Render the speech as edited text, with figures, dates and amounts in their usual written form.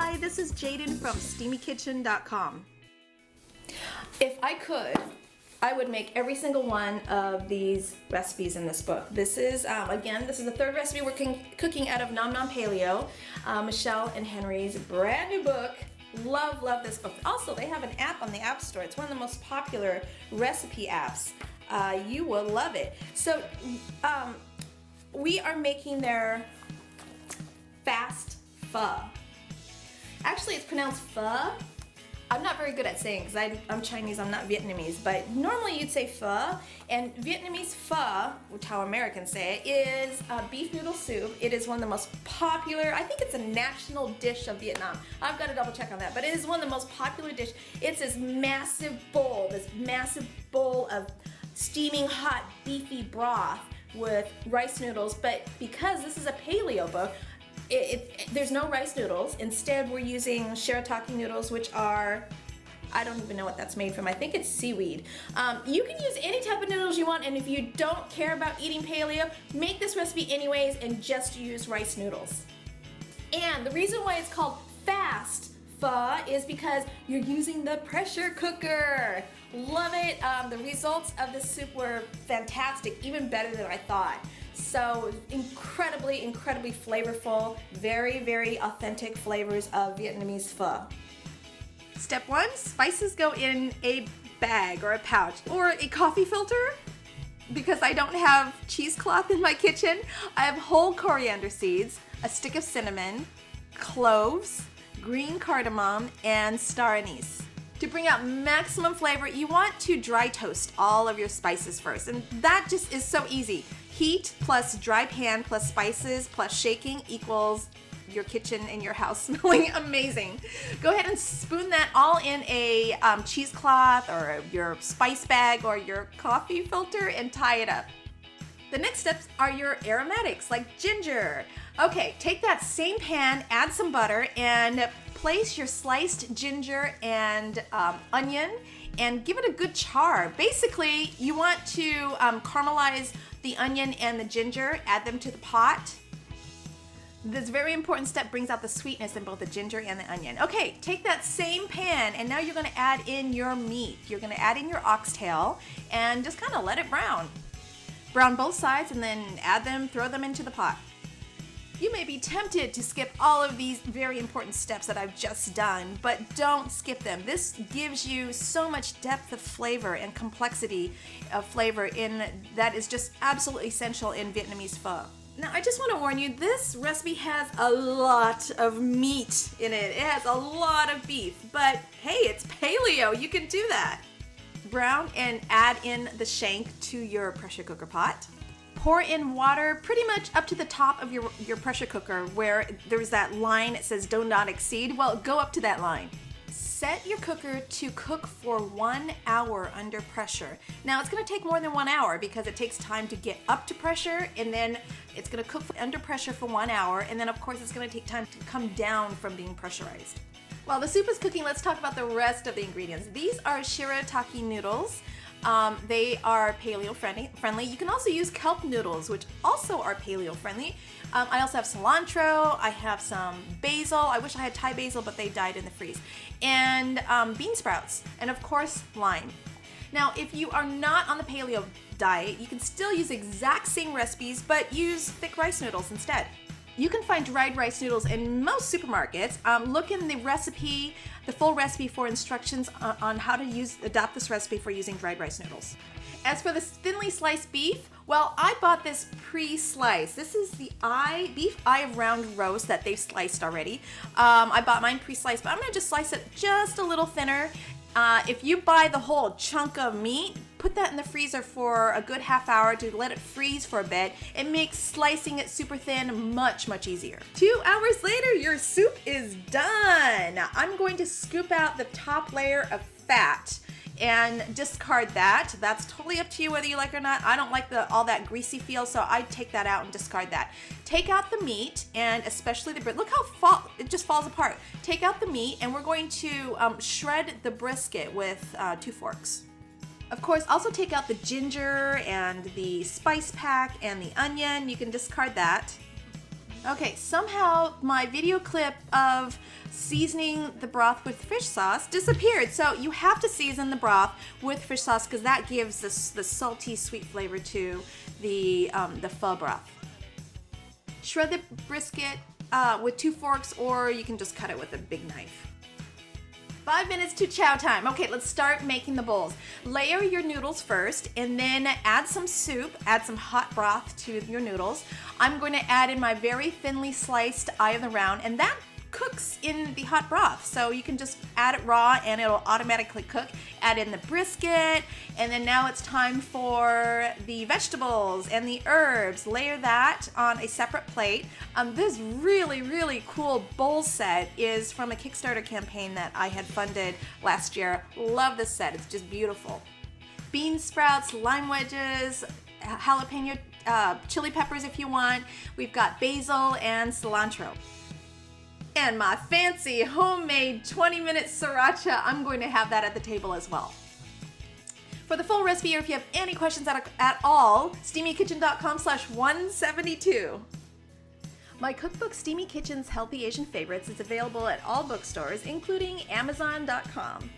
Hi, this is Jaden from SteamyKitchen.com. If I could, I would make every single one of these recipes in this book. This is, again, this is the third recipe we're cooking out of Nom Nom Paleo, Michelle and Henry's brand new book. Love, love this book. Also, they have an app on the App Store. It's one of the most popular recipe apps. You will love it. So, we are making their fast pho. Actually, it's pronounced pho. I'm not very good at saying because I'm Chinese, I'm not Vietnamese, but normally you'd say pho, and Vietnamese pho, which how Americans say it, is beef noodle soup. It is one of the most popular, I think it's a national dish of Vietnam. I've got to double check on that, but it is one of the most popular dish. It's this massive bowl of steaming hot beefy broth with rice noodles, but because this is a paleo book, there's no rice noodles. Instead, we're using shirataki noodles, which are, I don't even know what that's made from. I think it's seaweed. You can use any type of noodles you want, and if you don't care about eating paleo, make this recipe anyways and just use rice noodles. And the reason why it's called fast pho is because you're using the pressure cooker. Love it. The results of this soup were fantastic, even better than I thought. So incredibly, incredibly flavorful, very, very authentic flavors of Vietnamese pho. Step 1, spices go in a bag or a pouch or a coffee filter. Because I don't have cheesecloth in my kitchen, I have whole coriander seeds, a stick of cinnamon, cloves, green cardamom, and star anise. To bring out maximum flavor, you want to dry toast all of your spices first, and that just is so easy. Heat plus dry pan plus spices plus shaking equals your kitchen and your house smelling amazing. Go ahead and spoon that all in a cheesecloth or your spice bag or your coffee filter and tie it up. The next steps are your aromatics like ginger. Okay, take that same pan, add some butter, and place your sliced ginger and onion and give it a good char. Basically, you want to caramelize the onion and the ginger, add them to the pot. This very important step brings out the sweetness in both the ginger and the onion. Okay, take that same pan and now you're gonna add in your meat. You're gonna add in your oxtail and just kind of let it brown. Brown both sides and then add them, throw them into the pot. You may be tempted to skip all of these very important steps that I've just done, but don't skip them. This gives you so much depth of flavor and complexity of flavor that is just absolutely essential in Vietnamese pho. Now, I just want to warn you, this recipe has a lot of meat in it. It has a lot of beef, but hey, it's paleo, you can do that. Brown and add in the shank to your pressure cooker pot. Pour in water pretty much up to the top of your pressure cooker where there's that line that says do not exceed. Well, go up to that line. Set your cooker to cook for 1 hour under pressure. Now it's going to take more than 1 hour because it takes time to get up to pressure, and then it's going to cook under pressure for 1 hour, and then of course it's going to take time to come down from being pressurized. While the soup is cooking, let's talk about the rest of the ingredients. These are shirataki noodles. They are paleo friendly. You can also use kelp noodles, which also are paleo friendly. I also have cilantro. I have some basil. I wish I had Thai basil, but they died in the freeze. And bean sprouts, and of course lime. Now, if you are not on the paleo diet, you can still use the exact same recipes, but use thick rice noodles instead. You can find dried rice noodles in most supermarkets. Look in the recipe, the full recipe for instructions on how to adopt this recipe for using dried rice noodles. As for the thinly sliced beef, well, I bought this pre-sliced. This is the beef eye of round roast that they've sliced already. I bought mine pre-sliced, but I'm gonna just slice it just a little thinner. If you buy the whole chunk of meat, put that in the freezer for a good half hour to let it freeze for a bit. It makes slicing it super thin much, much easier. 2 hours later, your soup is done. Now, I'm going to scoop out the top layer of fat and discard that. That's totally up to you whether you like it or not. I don't like all that greasy feel, so I take that out and discard that. Take out the meat, and especially the brisket. Look how it just falls apart. Take out the meat, and we're going to shred the brisket with 2 forks. Of course, also take out the ginger and the spice pack and the onion. You can discard that. Okay, somehow my video clip of seasoning the broth with fish sauce disappeared. So you have to season the broth with fish sauce because that gives the salty, sweet flavor to the pho broth. Shred the brisket with 2 forks, or you can just cut it with a big knife. 5 minutes to chow time. Okay, let's start making the bowls. Layer your noodles first, and then add some soup, add some hot broth to your noodles. I'm going to add in my very thinly sliced eye of the round, and that cooks in the hot broth. So you can just add it raw and it'll automatically cook. Add in the brisket, and then now it's time for the vegetables and the herbs. Layer that on a separate plate. This really, really cool bowl set is from a Kickstarter campaign that I had funded last year. Love this set, it's just beautiful. Bean sprouts, lime wedges, jalapeno, chili peppers if you want. We've got basil and cilantro. And my fancy homemade 20-minute sriracha, I'm going to have that at the table as well. For the full recipe, or if you have any questions at all, steamykitchen.com/172. My cookbook, Steamy Kitchen's Healthy Asian Favorites, is available at all bookstores, including Amazon.com.